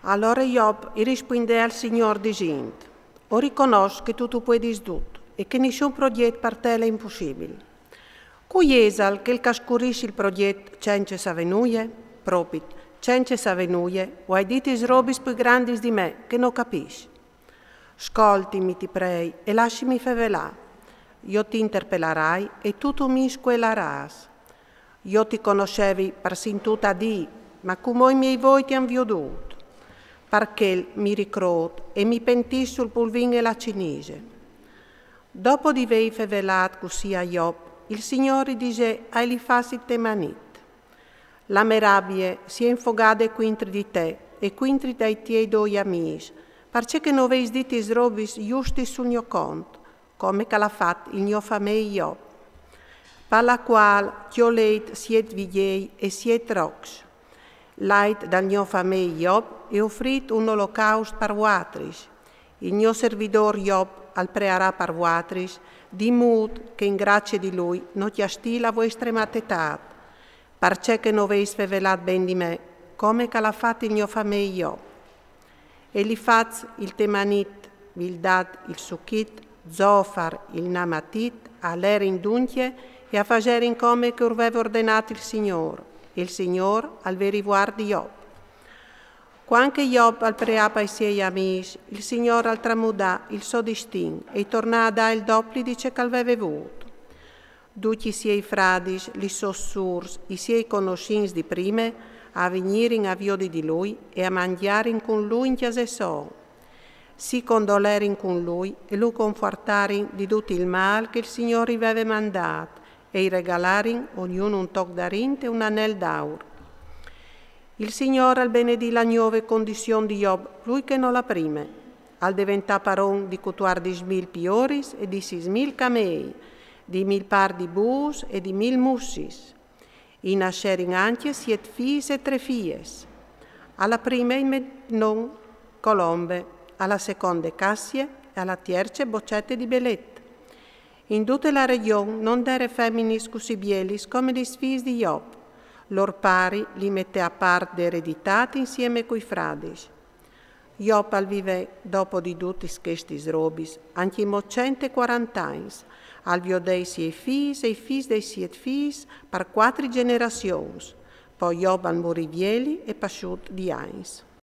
Allora Job rispondè al Signore dicendo: «O riconosco che tu puoi tutto e che nessun progetto per te è impossibile. Cui esal che il cascurisce il progetto senza savenuie? Proprio, senza savenuie, o hai dite robis più grandi di me che non capisci. Ascoltimi, ti prei, e lasciami fevelà. Io ti interpellerai e tu mi squeleras. Io ti conoscevi per sintuta di, ma come i miei voi ti han veduto. Perché mi ricrot e mi pentis sul pulvin e la cinese. Dopo di vei fevelat così a Job, il Signore dice ai li fasi temanit. La meraviglia si è infogata quintri di te e quintri dai tuoi due amici, perché non veis diti robis giusti sul mio conto, come che l'ha fatto il mio famiglia Job, per la quale io leit siet vigliei e siet rox. Leit dal mio famiglia Job e offrit un olocausto per vuatris. Il mio servitor Job al prearà per vuatris, di modo che in grazia di lui non ti asti la vostra matetat, perché che non veis fevelat ben di me, come che l'ha fatto il mio famiglia Job. E li faz il Temanit, Bildad, il Sukkit, Zofar, il Namatit, a l'era in dunche e a facere in come che aveva ordinato il Signore al verivuar di Job. Quando Job al preapa ai suoi amici, il Signore al tramudà il suo distin e tornà a dare il doppio di ciò che aveva avuto. Tutti i suoi fradi, i suoi surs, i suoi conoscenzi di prime, a venire in avviodi di lui e a mangiare con lui in chiesa sua. Si condolere con lui e lo confortare di tutto il male che il Signore aveva mandato e i regalare ognuno un toc d'arinte e un anel d'auro. Il Signore al benedì la nuova condizione di Job, lui che non la prime, al diventare paron di 14.000 pioris e di 6.000 camei, di 1.000 par di bus e di 1.000 mussis. In nascerin anche 7 figli e 3 fies. Alla prima non colombe, alla seconda cassie e alla terza boccette di bellette. In tutta la regione non dere femminis così bielis come gli figli di Job. Lor pari li mette a parte ereditati insieme coi fradici. Job al vive dopo di tutti questi robis, anche 140 anni, al viodei suoi figli e i figli dei suoi figli per 4 generazioni. Poi Job al morì vieli e pasciut di anni.